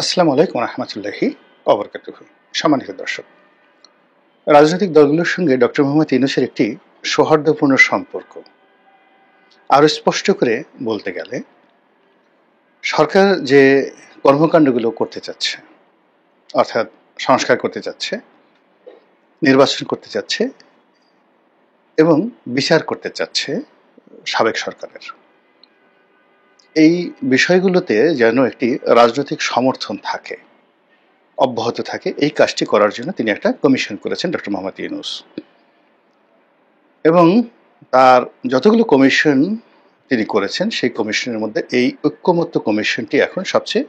আসসালামু আলাইকুম রহমতুল্লাহি অবরকাতুহু। সম্মানিত দর্শক, রাজনৈতিক দলগুলোর সঙ্গে ডক্টর মোহাম্মদ ইউনূসের একটি সৌহার্দ্যপূর্ণ সম্পর্ক। আরো স্পষ্ট করে বলতে গেলে, সরকার যে কর্মকাণ্ডগুলো করতে চাচ্ছে, অর্থাৎ সংস্কার করতে চাচ্ছে, নির্বাচন করতে চাচ্ছে এবং বিচার করতে চাচ্ছে সাবেক সরকারের, এই বিষয়গুলোতে যেন একটি রাজনৈতিক সমর্থন থাকে, অব্যাহত থাকে, এই কাজটি করার জন্য তিনি একটা কমিশন করেছেন ডক্টর মোহাম্মদ ইউনূস। এবং তার যতগুলো কমিশন তিনি করেছেন, সেই কমিশনের মধ্যে এই ঐক্যমত্য কমিশনটি এখন সবচেয়ে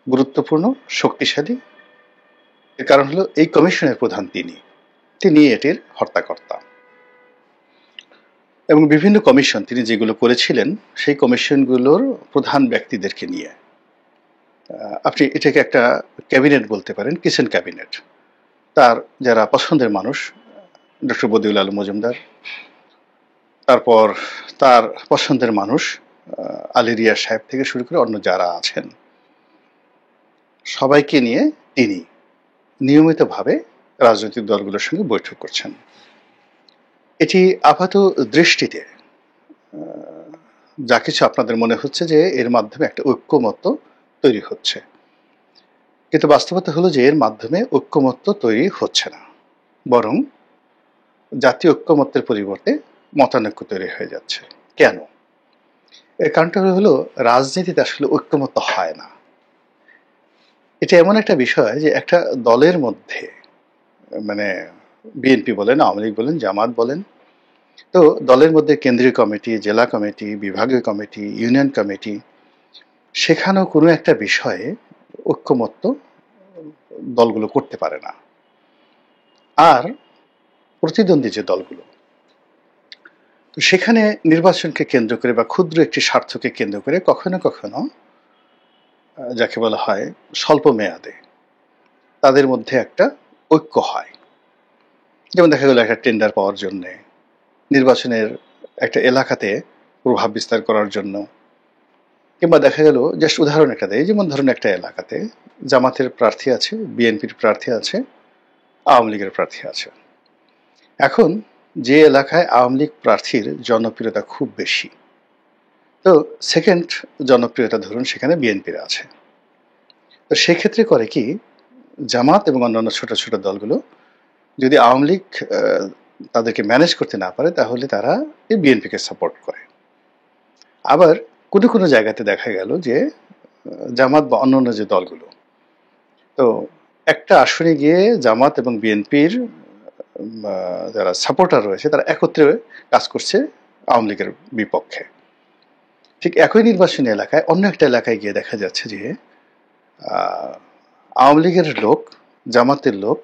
গুরুত্বপূর্ণ, শক্তিশালী। এর কারণ হলো এই কমিশনের প্রধান তিনি এটির হর্তাকর্তা। এবং বিভিন্ন কমিশন তিনি যেগুলো করেছিলেন, সেই কমিশনগুলোর প্রধান ব্যক্তিদেরকে নিয়ে, আপনি এটাকে একটা ক্যাবিনেট বলতে পারেন, কিচেন ক্যাবিনেট। তার যারা পছন্দের মানুষ, ডক্টর বদিউল আলম মজুমদার, তারপর তার পছন্দের মানুষ আলী রিয়াজ সাহেব থেকে শুরু করে অন্য যারা আছেন, সবাইকে নিয়ে তিনি নিয়মিতভাবে রাজনৈতিক দলগুলোর সঙ্গে বৈঠক করছেন। এটি আপাত দৃষ্টিতে যা কিছু আপনাদের মনে হচ্ছে যে এর মাধ্যমে একটা ঐক্যমত্য তৈরি হচ্ছে, কিন্তু বাস্তবতা হলো যে এর মাধ্যমে ঐক্যমত্য তৈরি হচ্ছে না, বরং জাতীয় ঐক্যমত্যের পরিবর্তে মতানৈক্য তৈরি হয়ে যাচ্ছে। কেন? এর কারণটা হলো রাজনীতিতে আসলে ঐক্যমত্য হয় না। এটা এমন একটা বিষয় যে একটা দলের মধ্যে, মানে বিএনপি বলেন, আওয়ামী লীগ বলেন, জামাত বলেন, তো দলের মধ্যে কেন্দ্রীয় কমিটি, জেলা কমিটি, বিভাগীয় কমিটি, ইউনিয়ন কমিটি, সেখানেও কোনো একটা বিষয়ে ঐক্যমত্য দলগুলো করতে পারে না। আর প্রতিদ্বন্দ্বী যে দলগুলো, তো সেখানে নির্বাচনকে কেন্দ্র করে বা ক্ষুদ্র একটি স্বার্থকে কেন্দ্র করে কখনো কখনো যাকে বলা হয় স্বল্প মেয়াদে তাদের মধ্যে একটা ঐক্য হয়। যেমন দেখা গেল একটা টেন্ডার পাওয়ার জন্য, নির্বাচনের একটা এলাকাতে প্রভাব বিস্তার করার জন্য, কিংবা দেখা গেল জাস্ট উদাহরণ একটা দেয়, যেমন ধরুন একটা এলাকাতে জামাতের প্রার্থী আছে, বিএনপির প্রার্থী আছে, আওয়ামী লীগের প্রার্থী আছে। এখন যে এলাকায় আওয়ামী লীগ প্রার্থীর জনপ্রিয়তা খুব বেশি, তো সেকেন্ড জনপ্রিয়তা ধরুন সেখানে বিএনপির আছে, তো সেক্ষেত্রে করে কি, জামাত এবং অন্যান্য ছোট ছোট দলগুলো যদি আওয়ামী লীগ তাদেরকে ম্যানেজ করতে না পারে, তাহলে তারা এই বিএনপিকে সাপোর্ট করে। আবার কোনো কোনো জায়গাতে দেখা গেল যে জামাত বা অন্যান্য যে দলগুলো, তো একটা আসনে গিয়ে জামাত এবং বিএনপির যারা সাপোর্টার রয়েছে তারা একত্রে কাজ করছে আওয়ামী লীগের বিপক্ষে। ঠিক একই নির্বাচনী এলাকায় অন্য একটা এলাকায় গিয়ে দেখা যাচ্ছে যে আওয়ামী লীগের লোক, জামাতের লোক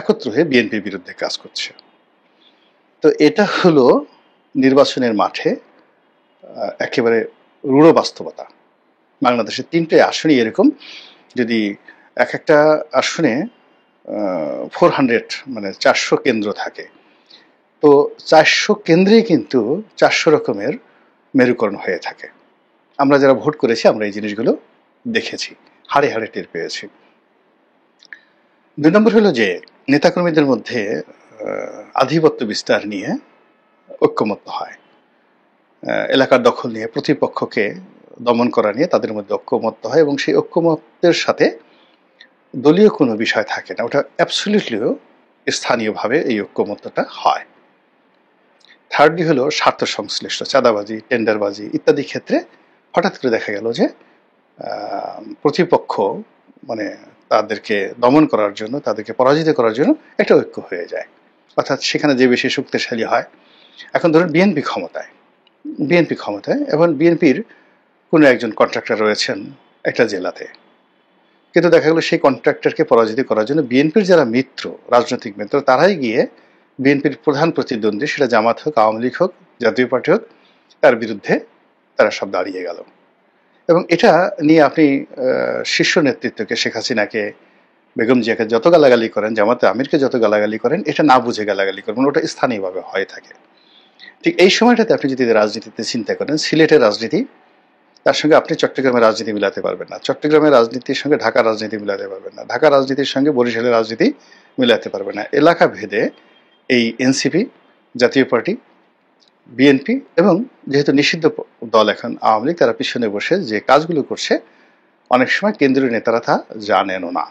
একত্র হয়ে বিএনপির বিরুদ্ধে কাজ করছে। তো এটা হলো নির্বাচনের মাঠে একেবারে রূঢ় বাস্তবতা। বাংলাদেশের 3টে আসনই এরকম। যদি এক একটা আসনে 400 মানে 400 কেন্দ্র থাকে, তো 400 কেন্দ্রেই কিন্তু 400 রকমের মেরুকরণ হয়ে থাকে। আমরা যারা ভোট করেছি আমরা এই জিনিসগুলো দেখেছি, হাড়ে হাড়ে টের পেয়েছি। 2 নম্বর হলো যে নেতাকর্মীদের মধ্যে আধিপত্য বিস্তার নিয়ে ঐক্যমত্য হয়, এলাকার দখল নিয়ে প্রতিপক্ষকে দমন করা নিয়ে তাদের মধ্যে ঐক্যমত্য হয়, এবং সেই ঐক্যমত্যের সাথে দলীয় কোনো বিষয় থাকে না, ওটা অ্যাবসলিউটলিও স্থানীয়ভাবে এই ঐক্যমত্যটা হয়। থার্ডলি হলো স্বার্থ সংশ্লিষ্ট চাঁদাবাজি, টেন্ডারবাজি ইত্যাদি ক্ষেত্রে হঠাৎ করে দেখা গেল যে প্রতিপক্ষ মানে তাদেরকে দমন করার জন্য, তাদেরকে পরাজিত করার জন্য একটা ঐক্য হয়ে যায়, অর্থাৎ সেখানে যে বেশি শক্তিশালী হয়। এখন ধরুন বিএনপি ক্ষমতায়, এবং বিএনপির কোনো একজন কন্ট্রাক্টর রয়েছেন একটা জেলাতে, কিন্তু দেখা গেল সেই কন্ট্রাক্টরকে পরাজিত করার জন্য বিএনপির যারা মিত্র, রাজনৈতিক মিত্র, তারাই গিয়ে বিএনপির প্রধান প্রতিদ্বন্দ্বী, সেটা জামাত হোক, আওয়ামী লীগ হোক, জাতীয় পার্টি হোক, তার বিরুদ্ধে তারা সব দাঁড়িয়ে গেল। এবং এটা নিয়ে আপনি শীর্ষ নেতৃত্বকে, শেখ হাসিনাকে, বেগম জিয়াকে যত গালাগালি করেন, জামাতে আমিরকে যত গালাগালি করেন, এটা না বুঝে গালাগালি করেন, ওটা স্থানীয়ভাবে হয়ে থাকে। ঠিক এই সময়টাতে আপনি যদি রাজনীতিতে চিন্তা করেন, সিলেটের রাজনীতি তার সঙ্গে আপনি চট্টগ্রামের রাজনীতি মিলাতে পারবেন না, চট্টগ্রামের রাজনীতির সঙ্গে ঢাকার রাজনীতি মিলাতে পারবেন না, ঢাকার রাজনীতির সঙ্গে বরিশালের রাজনীতি মিলাতে পারবেন না। এলাকা ভেদে এই এনসিপি, জাতীয় পার্টি, বিএনপি এবং যেহেতু নিষিদ্ধ দল এখন আওয়ামী লীগ, তারা পিছনে বসে যে কাজগুলো করছে অনেক সময় কেন্দ্রীয় নেতারা তা জানেনও না।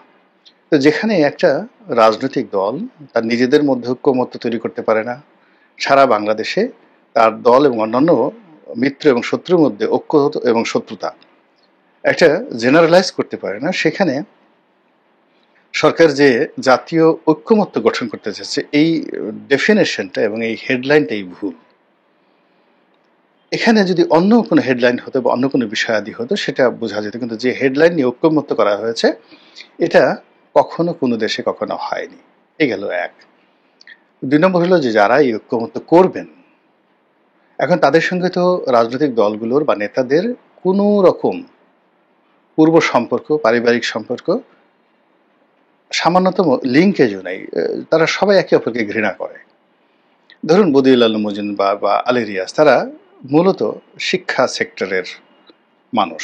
তো যেখানে একটা রাজনৈতিক দল তার নিজেদের মধ্যে ঐক্যমত্য তৈরি করতে পারে না, সারা বাংলাদেশে তার দল এবং অন্যান্য মিত্র এবং শত্রুর মধ্যে ঐক্য এবং শত্রুতা একটা জেনারেলাইজ করতে পারে না, সেখানে সরকার যে জাতীয় ঐক্যমত্য গঠন করতে চাচ্ছে এই ডেফিনেশনটা এবং এই হেডলাইনটাই ভুল। এখানে যদি অন্য কোনো হেডলাইন হতো বা অন্য কোনো বিষয়াদি হতো সেটা বোঝা যেত, কিন্তু যে হেডলাইন নিয়ে ঐক্যমত্য করা হয়েছে এটা কখনো কোনো দেশে কখনো হয়নি। এই গেল এক। ২ নম্বর হলো যে যারা এই ঐক্যমত্য করবেন, এখন তাদের সঙ্গে তো রাজনৈতিক দলগুলোর বা নেতাদের কোনো রকম পূর্ব সম্পর্ক, পারিবারিক সম্পর্ক, সামান্যতম লিঙ্কেজও নেই। তারা সবাই একে অপরকে ঘৃণা করে। ধরুন বদিউল আলম মজুমদার বা আলী রিয়াজ, তারা মূলত শিক্ষা সেক্টরের মানুষ।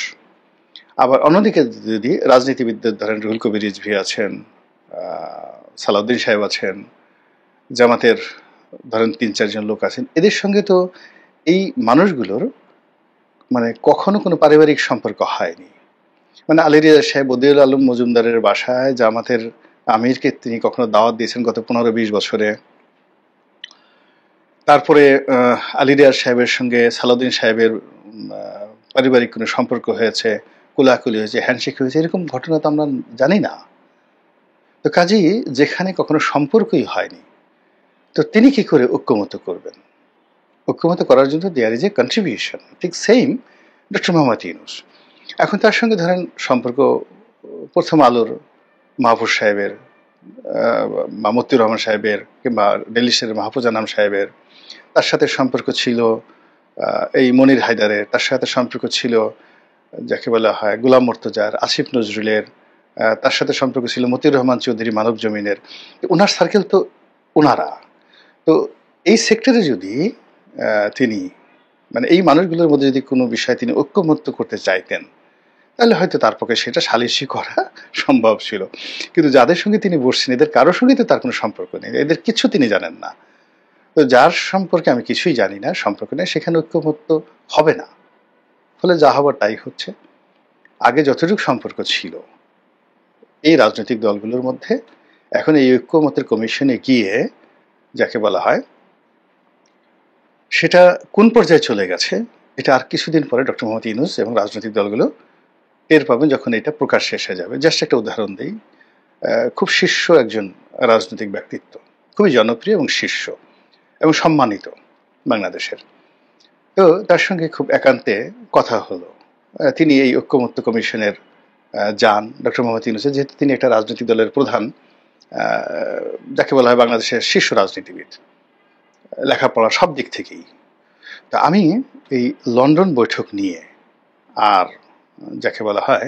আবার অন্যদিকে যদি রাজনীতিবিদদের ধরেন রুহুল কবির রিজভী আছেন, সালাউদ্দিন সাহেব আছেন, জামাতের ধরেন ৩-৪ জন লোক আছেন, এদের সঙ্গে তো এই মানুষগুলোর মানে কখনো কোনো পারিবারিক সম্পর্ক হয়নি। মানে আলী রিয়াজ সাহেব বদিউল আলম মজুমদারের বাসায় জামাতের আমিরকে তিনি কখনো দাওয়াত দিয়েছেন গত ১৫-২০ বছরে। তারপরে আলী রিয়াজ সাহেবের সঙ্গে সালাউদ্দিন সাহেবের পারিবারিক কোনো সম্পর্ক হয়েছে, কোলাকুলি হয়েছে, হ্যান্ডশেক হয়েছে, এরকম ঘটনা তো আমরা জানি না। তো কাজেই যেখানে কখনো সম্পর্কই হয়নি, তো তিনি কি করে ঐক্যমত করবেন? ঐক্যমত করার জন্য দেয়ার ইজ এ কন্ট্রিবিউশন। ঠিক সেম ডক্টর মোহাম্মদ ইউনূস। এখন তার সঙ্গে ধরেন সম্পর্ক প্রথম আলোর মাহফুজ সাহেবের, মতিউর রহমান সাহেবের, কিংবা ডেলিশের মাহফুজ আনাম সাহেবের, তার সাথে সম্পর্ক ছিল এই মনির হায়দারের, তার সাথে সম্পর্ক ছিল যাকে বলা হয় গোলাম মুর্তজার, আসিফ নজরুলের, তার সাথে সম্পর্ক ছিল মতিউর রহমান চৌধুরী মানব জমিনের। ওনার সার্কেল তো ওনারা। তো এই সেক্টরে যদি তিনি মানে এই মানুষগুলোর মধ্যে যদি কোনো বিষয় তিনি ঐক্যমত্য করতে চাইতেন, তাহলে হয়তো তার পক্ষে সেটা সালিশি করা সম্ভব ছিল। কিন্তু যাদের সঙ্গে তিনি বসছেন এদের কারোর সঙ্গে তো তার কোনো সম্পর্ক নেই, এদের কিছু তিনি জানেন না। তো যার সম্পর্কে আমি কিছুই জানি না, সম্পর্ক নেই, সেখানে ঐক্যমত্য হবে না। ফলে যা হবার তাই হচ্ছে। আগে যতটুকু সম্পর্ক ছিল এই রাজনৈতিক দলগুলোর মধ্যে, এখন এই ঐক্যমতের কমিশনে গিয়ে যাকে বলা হয় সেটা কোন পর্যায়ে চলে গেছে, এটা আর কিছুদিন পরে ডক্টর মোহাম্মদ ইউনূস এবং রাজনৈতিক দলগুলো টের পাবেন যখন এটা প্রকাশ্যে এসে যাবে। জাস্ট একটা উদাহরণ দিই, খুব শীর্ষ একজন রাজনৈতিক ব্যক্তিত্ব, খুবই জনপ্রিয় এবং শীর্ষ এবং সম্মানিত বাংলাদেশের, তো তার সঙ্গে খুব একান্তে কথা হলো। তিনি এই ঐক্যমত্য কমিশনের যান ডক্টর মোহাম্মদ ইউনূসের, যেহেতু তিনি একটা রাজনৈতিক দলের প্রধান, যাকে বলা হয় বাংলাদেশের শীর্ষ রাজনীতিবিদ, লেখাপড়া সব দিক থেকেই। তা আমি এই লন্ডন বৈঠক নিয়ে আর যাকে বলা হয়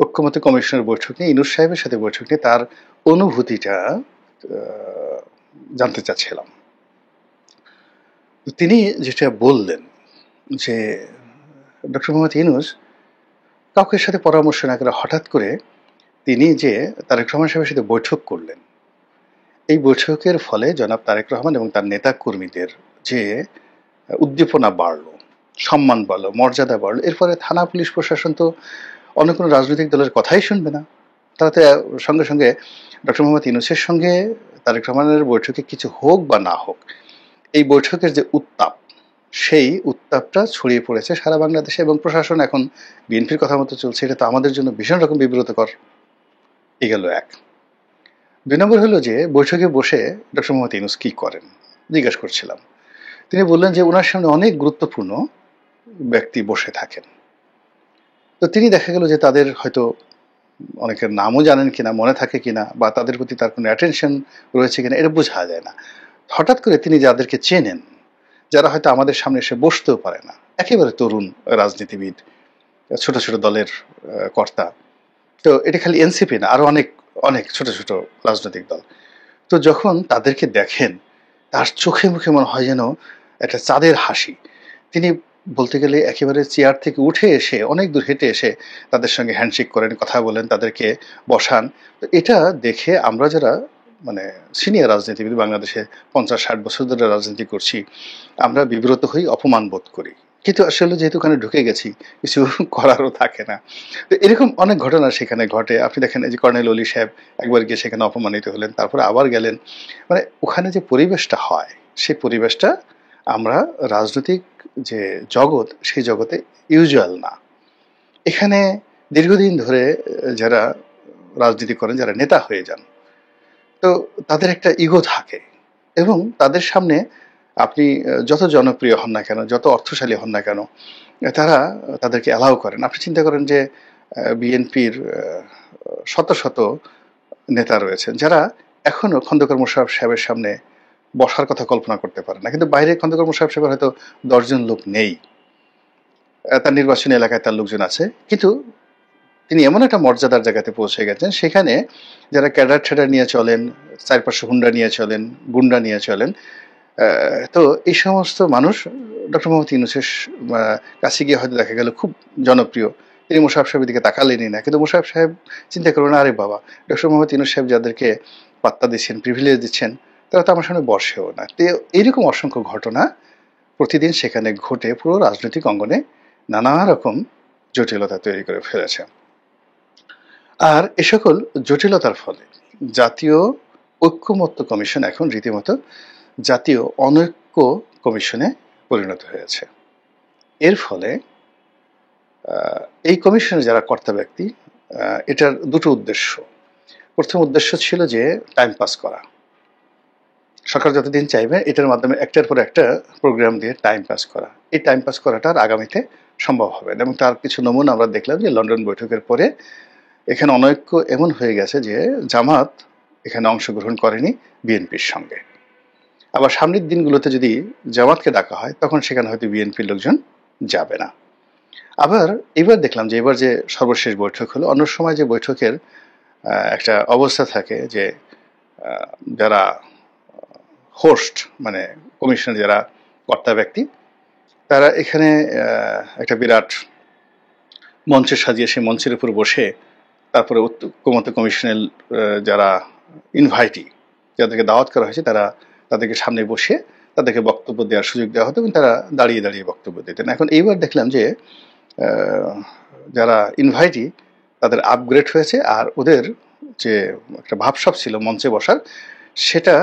ঐক্যমত্য কমিশনের বৈঠক নিয়ে, ইউনূস সাহেবের সাথে বৈঠক নিয়ে তার অনুভূতিটা জানতে চাচ্ছিলাম। তিনি যেটা বললেন যে ডক্টর মোহাম্মদ ইউনূস কাউকে সাথে পরামর্শ না করে হঠাৎ করে তিনি যে তারেক রহমান সাহেবের সাথে বৈঠক করলেন, এই বৈঠকের ফলে জনাব তারেক রহমান এবং তার নেতা কর্মীদের যে উদ্দীপনা বাড়লো, সম্মান বাড়লো, মর্যাদা বাড়লো, এরপরে থানা পুলিশ প্রশাসন তো অন্য কোনো রাজনৈতিক দলের কথাই শুনবে না। তারা তো সঙ্গে সঙ্গে ডক্টর মোহাম্মদ ইউনূসের সঙ্গে তারেক রহমানের বৈঠকে কিছু হোক বা না হোক, এই বৈঠকের যে উত্তাপ, সেই উত্তাপটা ছড়িয়ে পড়েছে সারা বাংলাদেশে, এবং প্রশাসন এখন বিএনপির কথা মতো চলছে। এটা তো আমাদের জন্য ভীষণ রকম বিব্রতকর। এই গেল এক। ২ নম্বর হলো যে বৈঠকে বসে ডক্টর মোহাম্মদ ইউনূস কি করেন জিজ্ঞেস করছিলাম। তিনি বললেন যে ওনার সামনে অনেক গুরুত্বপূর্ণ ব্যক্তি বসে থাকেন, তো তিনি দেখা গেল যে তাদের হয়তো অনেকের নামও জানেন কিনা, মনে থাকে কিনা, বা তাদের প্রতি তার কোনো অ্যাটেনশন রয়েছে কিনা, এটা বোঝা যায় না। হঠাৎ করে তিনি যাদেরকে চেনেন, যারা হয়তো আমাদের সামনে এসে বসতেও পারে না, একেবারে তরুণ রাজনীতিবিদ, ছোট ছোট দলের কর্তা, তো এটা খালি এনসিপি না, আরো অনেক অনেক ছোট ছোট রাজনৈতিক দল, তো যখন তাদেরকে দেখেন তার চোখে মুখে মনে হয় যেন একটা চাঁদের হাসি। তিনি বলতে গেলে একেবারে চেয়ার থেকে উঠে এসে অনেক দূর হেঁটে এসে তাদের সঙ্গে হ্যান্ডশেক করেন, কথা বলেন, তাদেরকে বসান। তো এটা দেখে আমরা যারা মানে সিনিয়র রাজনীতিবিদ, বাংলাদেশে 50-60 বছর ধরে রাজনীতি করছি, আমরা বিব্রত হই, অপমান বোধ করি। কিন্তু আসলে যেহেতু ওখানে ঢুকে গেছি, কিছু করারও থাকে না। তো এরকম অনেক ঘটনা সেখানে ঘটে। আপনি দেখেন এই যে কর্নেল অলি সাহেব একবার গিয়ে সেখানে অপমানিত হলেন, তারপরে আবার গেলেন। মানে ওখানে যে পরিবেশটা হয়, সেই পরিবেশটা আমরা রাজনৈতিক যে জগৎ, সেই জগতে ইউজুয়াল না। এখানে দীর্ঘদিন ধরে যারা রাজনীতি করেন, যারা নেতা হয়ে যান, তো তাদের একটা ইগো থাকে এবং তাদের সামনে আপনি যত জনপ্রিয় হন না কেন, যত অর্থশালী হন না কেন, তারা তাদেরকে অ্যালাউ করেন। আপনি চিন্তা করেন যে বিএনপির শত শত নেতা রয়েছেন যারা এখনো খন্দকার মোশাররফ সাহেবের সামনে বসার কথা কল্পনা করতে পারে না, কিন্তু বাইরে খন্দকার মোশাররফ সাহেবের হয়তো 10 জন লোক নেই, তার নির্বাচনী এলাকায় তার লোকজন আছে, কিন্তু তিনি এমন একটা মর্যাদার জায়গাতে পৌঁছে গেছেন সেখানে যারা ক্যাডার ঠেডার নিয়ে চলেন, চারপাশে হুন্ডা নিয়ে চলেন, গুন্ডা নিয়ে চলেন, তো এই সমস্ত মানুষ ডক্টর মোহাম্মদ ইউনূসের কাছে গিয়ে হয়তো দেখা গেল খুব জনপ্রিয়, তিনি মোশাররফ সাহেবের দিকে তাকালেনই না। কিন্তু মোশাররফ সাহেব চিন্তা করবেন, আরে বাবা, ডক্টর মোহাম্মদ ইউনূস সাহেব যাদেরকে পাত্তা দিচ্ছেন, প্রিভিলেজ দিচ্ছেন, তারা তো আমার সামনে বসেও না। তো এইরকম অসংখ্য ঘটনা প্রতিদিন সেখানে ঘটে পুরো রাজনৈতিক অঙ্গনে নানা রকম জটিলতা তৈরি করে ফেলেছে। আর এ সকল জটিলতার ফলে জাতীয় ঐক্যমত্য কমিশন এখন রীতিমতো জাতীয় অনৈক্য কমিশনে পরিণত হয়েছে। এর ফলে এই কমিশনে যারা কর্তা ব্যক্তি, এটার দুটো উদ্দেশ্য। প্রথম উদ্দেশ্য ছিল যে টাইম পাস করা, সরকার যতদিন চাইবে এটার মাধ্যমে একটার পর একটা প্রোগ্রাম দিয়ে টাইম পাস করা। এই টাইম পাস করাটা আর আগামীতে সম্ভব হবে না, এবং তার কিছু নমুনা আমরা দেখলাম যে লন্ডন বৈঠকের পরে এখানে অনৈক্য এমন হয়ে গেছে যে জামাত এখানে অংশগ্রহণ করেনি বিএনপির সঙ্গে। আবার সামনের দিনগুলোতে যদি জামাতকে ডাকা হয় তখন সেখানে হয়তো বিএনপির লোকজন যাবে না। আবার এবার দেখলাম যে এবার যে সর্বশেষ বৈঠক হলো, অন্য সময় যে বৈঠকের একটা অবস্থা থাকে যে যারা হোস্ট মানে কমিশনের যারা কর্তা ব্যক্তি, তারা এখানে একটা বিরাট মঞ্চে সাজিয়ে সে মঞ্চের উপর বসে তারপরে ঐক্যমত্য কমিশনের যারা ইনভাইটি, যাদেরকে দাওয়াত করা হয়েছে, তারা তাদেরকে সামনে বসে তাদেরকে বক্তব্য দেওয়ার সুযোগ দেওয়া হতো এবং তারা দাঁড়িয়ে দাঁড়িয়ে বক্তব্য দিতেন। এখন এইবার দেখলাম যে যারা ইনভাইটি তাদের আপগ্রেড হয়েছে, আর ওদের যে একটা ভাবসাব ছিল মঞ্চে বসার, সেটা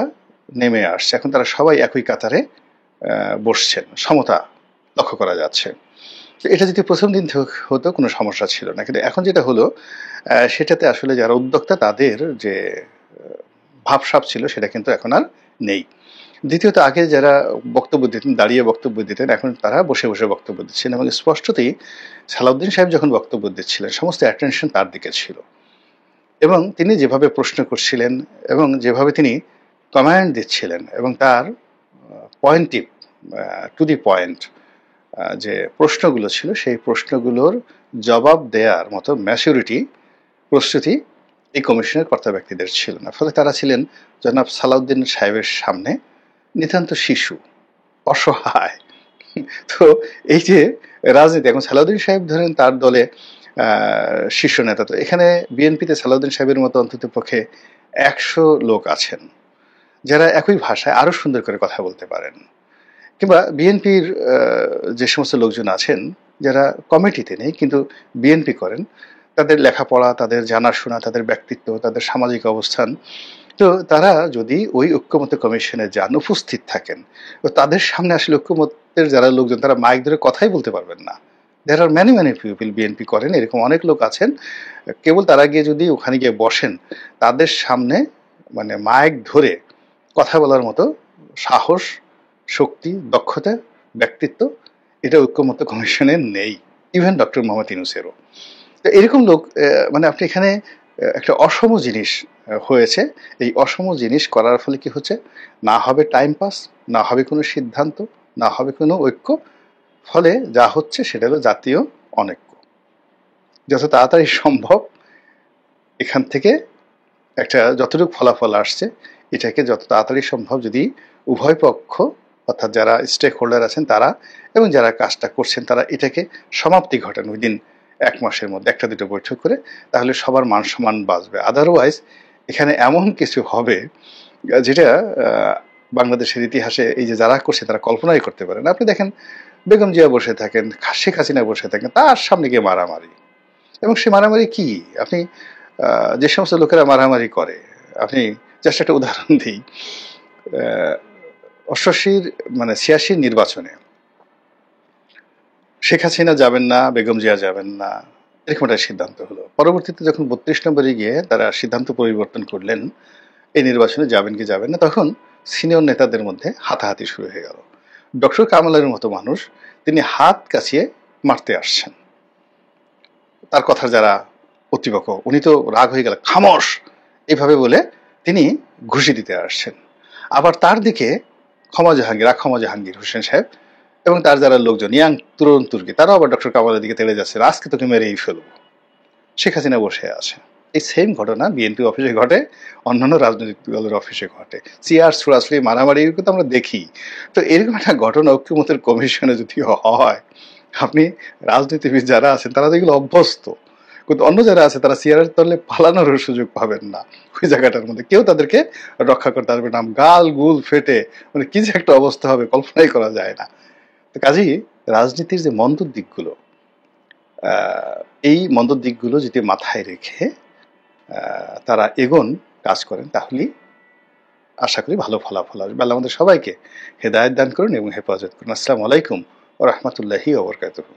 নেমে আসছে। এখন তারা সবাই একই কাতারে বসছেন, সমতা লক্ষ্য করা যাচ্ছে। এটা যদি প্রথম দিন হতো কোনো সমস্যা ছিল না, কিন্তু এখন যেটা হলো সেটাতে আসলে যারা উদ্যোক্তা তাদের যে ভাবসাব ছিল সেটা কিন্তু এখন আর নেই। দ্বিতীয়ত, আগে যারা বক্তব্য দিতেন দাঁড়িয়ে বক্তব্য দিতেন, এখন তারা বসে বসে বক্তব্য দিচ্ছেন, এবং স্পষ্টতই সালাউদ্দিন সাহেব যখন বক্তব্য দিচ্ছিলেন সমস্ত অ্যাটেনশন তার দিকে ছিল, এবং তিনি যেভাবে প্রশ্ন করছিলেন এবং যেভাবে তিনি কমান্ড দিচ্ছিলেন এবং তার পয়েন্টিভ টু দি পয়েন্ট যে প্রশ্নগুলো ছিল, সেই প্রশ্নগুলোর জবাব দেওয়ার মতো ম্যাচুরিটি, প্রস্তুতি এই কমিশনের কর্তা ব্যক্তিদের ছিল না। ফলে তারা ছিলেন জনাব সালাউদ্দিন সাহেবের সামনে নিতান্ত শিশু, অসহায়। তো এই যে রাজনীতি, এখন সালাউদ্দিন সাহেব ধরেন তার দলে শীর্ষ নেতা, তো এখানে বিএনপিতে সালাউদ্দিন সাহেবের মতো অন্তত পক্ষে 100 লোক আছেন যারা একই ভাষায় আরো সুন্দর করে কথা বলতে পারেন। কিংবা বিএনপির যে সমস্ত লোকজন আছেন যারা কমিটিতে নেই কিন্তু বিএনপি করেন, তাদের লেখাপড়া, তাদের জানাশোনা, তাদের ব্যক্তিত্ব, তাদের সামাজিক অবস্থান, তো তারা যদি ওই ঐক্যমত্য কমিশনে যান, উপস্থিত থাকেন, তো তাদের সামনে আসলে ঐক্যমত্যের যারা লোকজন তারা মাইক ধরে কথাই বলতে পারবেন না। There are many many people BNP করেন, এরকম অনেক লোক আছেন, কেবল তারা গিয়ে যদি ওখানে গিয়ে বসেন, তাদের সামনে মানে মাইক ধরে কথা বলার মতো সাহস, শক্তি, দক্ষতা, ব্যক্তিত্ব এটা ঐক্যমত্য কমিশনের নেই, ইভেন ডক্টর মোহাম্মদ ইউনূসেরও। তো এরকম লোক মানে আপনি এখানে একটা অসম জিনিস হয়েছে। এই অসম জিনিস করার ফলে কি হচ্ছে, না হবে টাইম পাস, না হবে কোনো সিদ্ধান্ত, না হবে কোনো ঐক্য, ফলে যা হচ্ছে সেটা হলো জাতীয় অনৈক্য। যত তাড়াতাড়ি সম্ভব এখান থেকে একটা যতটুকু ফলাফল আসছে, এটাকে যত তাড়াতাড়ি সম্ভব যদি উভয় পক্ষ অর্থাৎ যারা স্টেক হোল্ডার আছেন তারা এবং যারা কাজটা করছেন তারা এটাকে সমাপ্তি ঘটান উইদিন 1 মাসের মধ্যে 1টা 2টো বৈঠক করে, তাহলে সবার মান সম্মান বাঁচবে। আদারওয়াইজ এখানে এমন কিছু হবে যেটা বাংলাদেশের ইতিহাসে এই যে যারা করছে তারা কল্পনাই করতে পারে না। আপনি দেখেন বেগম জিয়া বসে থাকেন, শেখ হাসিনা বসে থাকেন, তার সামনে গিয়ে মারামারি। এবং সে মারামারি কি, আপনি যে সমস্ত লোকেরা মারামারি করে, আপনি জাস্ট একটা উদাহরণ দিই। 88 মানে 86 নির্বাচনে শেখ হাসিনা যাবেন না, বেগম জিয়া যাবেন না, এরকম একটা সিদ্ধান্ত হলো। পরবর্তীতে যখন 32 নম্বরে গিয়ে তারা সিদ্ধান্ত পরিবর্তন করলেন এই নির্বাচনে যাবেন কি যাবেন না, তখন সিনিয়র নেতাদের মধ্যে হাতাহাতি শুরু হয়ে গেল। ডক্টর কামালের মতো মানুষ, তিনি হাত কাছিয়ে মারতে আসছেন। তার কথার যারা প্রতিপক্ষ উনি তো রাগ হয়ে গেল, খামোশ এইভাবে বলে তিনি ঘুষি দিতে আসছেন। আবার তার দিকে ক্ষমা জাহাঙ্গীর হোসেন সাহেব এবং তার যারা লোকজন ইয়াং তরুণ তুর্কি, তারাও আবার ডক্টর কামালের দিকে তেড়ে যাচ্ছে, আজকে তোকে মেরেই ফেলবো। শেখ হাসিনা বসে আছে। এই সেম ঘটনা বিএনপি অফিসে ঘটে, অন্যান্য রাজনৈতিক দলের অফিসে ঘটে। চেয়ার ছোড়াছুড়ি মারামারি তো আমরা দেখি। তো এরকম একটা ঘটনা ঐক্যমত্যের কমিশনে যদি হয়, আপনি রাজনীতিবিদ যারা আছেন তারা তো এগুলো অভ্যস্ত, কিন্তু অন্য যারা আছে তারা চেয়ারের তলে পালানোর সুযোগ পাবেন না। ওই জায়গাটার মধ্যে কেউ তাদেরকে রক্ষা করতে পারবে না, গাল গুল ফেটে মানে কি যে একটা অবস্থা হবে কল্পনাই করা যায় না। তো কাজেই রাজনীতির যে মন্দ দিকগুলো, এই মন্দ দিকগুলো যদি মাথায় রেখে তারা এগোন, কাজ করেন, তাহলেই আশা করি ভালো ফলাফল আসবে। আল্লাহ আমাদের সবাইকে হেদায়েত দান করুন এবং হেফাজত করুন। আসসালামু আলাইকুম ওয়া রাহমাতুল্লাহি ওয়া বারাকাতুহু।